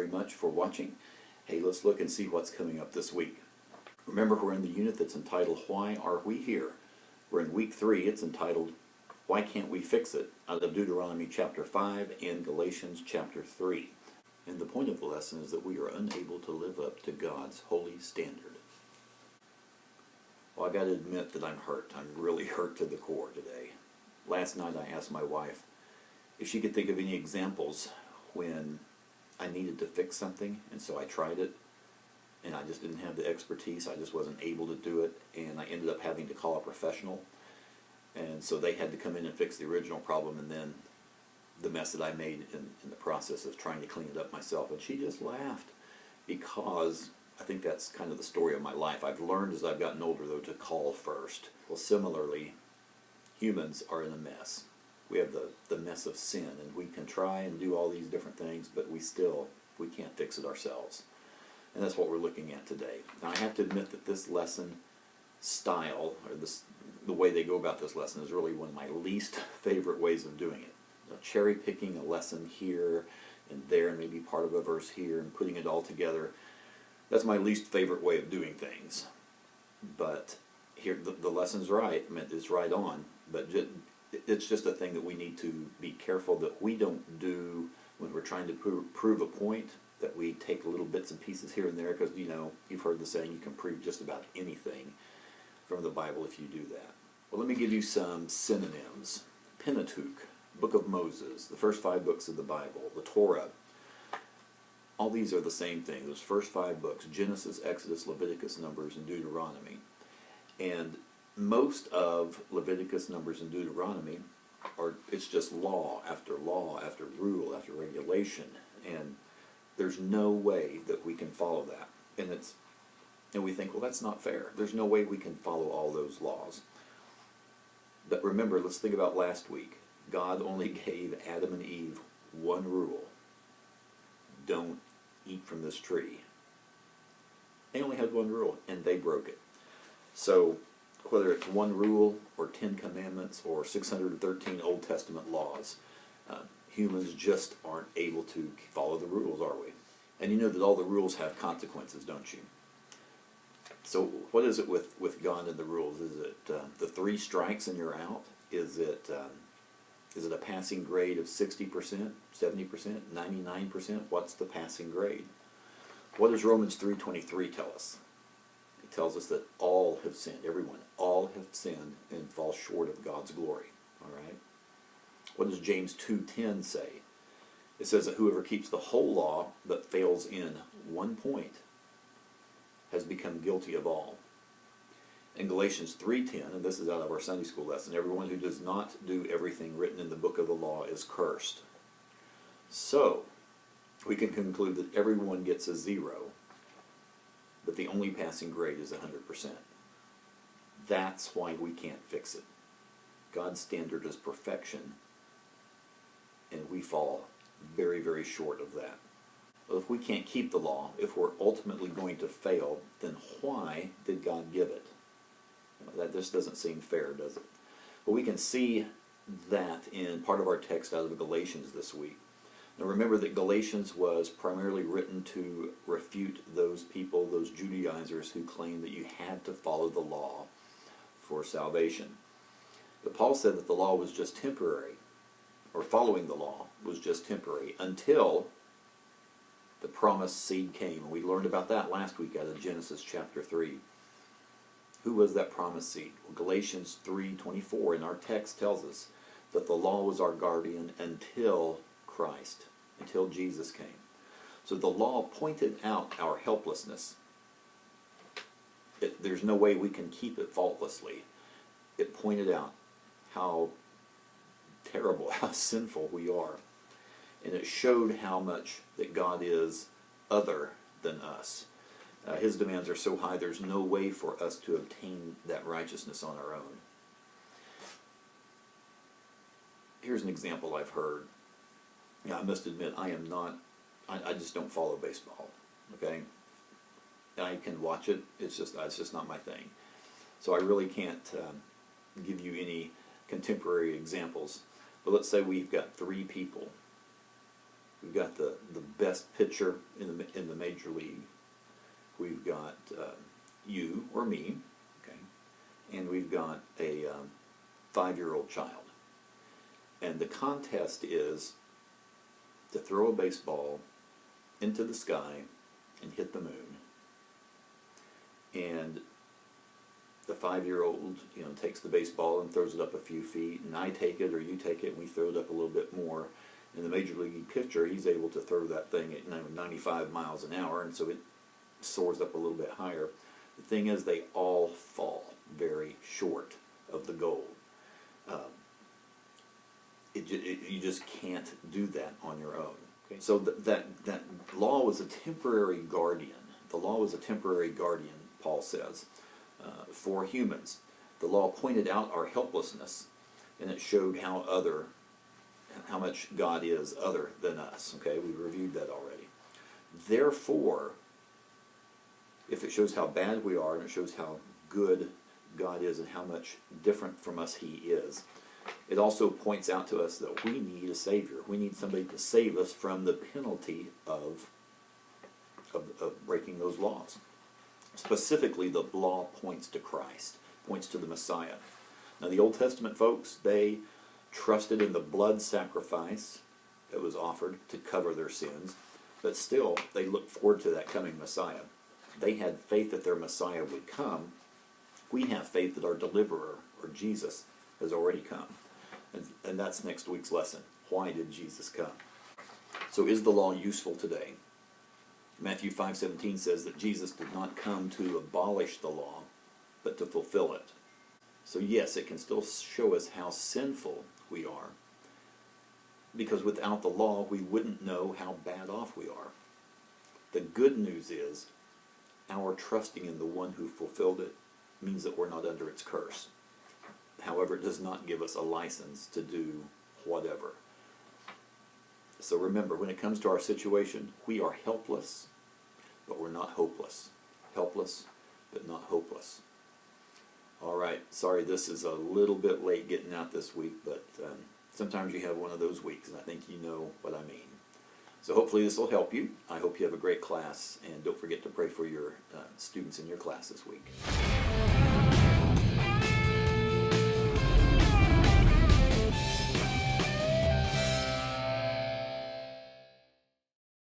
much for watching. Hey, let's look and see what's coming up this week. Remember, we're in the unit that's entitled, Why Are We Here? We're in week 3. It's entitled, Why Can't We Fix It? Out of Deuteronomy chapter 5 and Galatians chapter 3. And the point of the lesson is that we are unable to live up to God's holy standard. Well, I got to admit that I'm hurt. I'm really hurt to the core today. Last night I asked my wife if she could think of any examples when I needed to fix something, and so I tried it, and I just didn't have the expertise. I just wasn't able to do it, and I ended up having to call a professional, and so they had to come in and fix the original problem, and then the mess that I made in the process of trying to clean it up myself. And she just laughed, because I think that's kind of the story of my life. I've learned as I've gotten older, though, to call first. Well, similarly, humans are in a mess. We have the mess of sin, and we can try and do all these different things, but we can't fix it ourselves. And that's what we're looking at today. Now, I have to admit that this lesson style, or the way they go about this lesson, is really one of my least favorite ways of doing it. Cherry picking a lesson here and there, and maybe part of a verse here, and putting it all together. That's my least favorite way of doing things. But here, the lesson's right. I mean, it's right on. But it's just a thing that we need to be careful that we don't do when we're trying to prove a point, that we take little bits and pieces here and there, because, you know, you've heard the saying, you can prove just about anything from the Bible if you do that. Well, let me give you some synonyms. Pentateuch, Book of Moses, the first 5 books of the Bible, the Torah. All these are the same thing, those first 5 books, Genesis, Exodus, Leviticus, Numbers, and Deuteronomy. And most of Leviticus, Numbers, and Deuteronomy it's just law after rule after regulation, and there's no way that we can follow that. And we think, well, that's not fair. There's no way we can follow all those laws. But remember, let's think about last week. God only gave Adam and Eve one rule: don't eat from this tree. They only had one rule, and they broke it. So whether it's one rule or 10 commandments or 613 Old Testament laws, humans just aren't able to follow the rules, are we? And you know that all the rules have consequences, don't you? So what is it with God and the rules? Is it the 3 strikes and you're out? Is it a passing grade of 60%, 70%, 99%? What's the passing grade? What does Romans 3:23 tell us? It tells us that all have sinned, everyone, all have sinned and fall short of God's glory. All right? What does James 2:10 say? It says that whoever keeps the whole law but fails in one point has become guilty of all. In Galatians 3:10, and this is out of our Sunday school lesson, everyone who does not do everything written in the book of the law is cursed. So, we can conclude that everyone gets a 0, but the only passing grade is 100%. That's why we can't fix it. God's standard is perfection, and we fall very, very short of that. Well, if we can't keep the law, if we're ultimately going to fail, then why did God give it? That just doesn't seem fair, does it? Well, we can see that in part of our text out of Galatians this week. Now remember that Galatians was primarily written to refute those people, those Judaizers who claimed that you had to follow the law for salvation. But Paul said that the law was just temporary, or following the law was just temporary, until the promised seed came. And we learned about that last week out of Genesis chapter 3. Who was that promised seed? Well, Galatians 3:24 in our text tells us that the law was our guardian until Christ, until Jesus came. So the law pointed out our helplessness. There's no way we can keep it faultlessly. It pointed out how terrible, how sinful we are. And it showed how much that God is other than us. His demands are so high, there's no way for us to obtain that righteousness on our own. Here's an example I've heard. I must admit, I just don't follow baseball, okay? I can watch it, it's just not my thing. So I really can't give you any contemporary examples. But let's say we've got 3 people We've got the best pitcher in the major league. We've got you or me, okay, and we've got a 5-year-old child. And the contest is to throw a baseball into the sky and hit the moon. And the 5-year-old, takes the baseball and throws it up a few feet, and I take it or you take it and we throw it up a little bit more. And the major league pitcher, he's able to throw that thing at 95 miles an hour, and so it soars up a little bit higher. The thing is, they all fall very short of the goal. You just can't do that on your own. Okay? So that law was a temporary guardian. The law was a temporary guardian, Paul says, for humans. The law pointed out our helplessness, and it showed how much God is other than us. Okay, we reviewed that already. Therefore, if it shows how bad we are, and it shows how good God is and how much different from us He is, it also points out to us that we need a Savior. We need somebody to save us from the penalty of breaking those laws. Specifically, the law points to Christ, points to the Messiah. Now, the Old Testament folks, they trusted in the blood sacrifice that was offered to cover their sins, but still, they looked forward to that coming Messiah. They had faith that their Messiah would come. We have faith that our deliverer, or Jesus, has already come. And that's next week's lesson. Why did Jesus come? So is the law useful today? Matthew 5:17 says that Jesus did not come to abolish the law, but to fulfill it. So yes, it can still show us how sinful we are, because without the law, we wouldn't know how bad off we are. The good news is, our trusting in the one who fulfilled it means that we're not under its curse. However, it does not give us a license to do whatever. So remember, when it comes to our situation, we are helpless, but we're not hopeless. Helpless, but not hopeless. All right, sorry this is a little bit late getting out this week, but sometimes you have one of those weeks, and I think you know what I mean. So hopefully this will help you. I hope you have a great class, and don't forget to pray for your students in your class this week.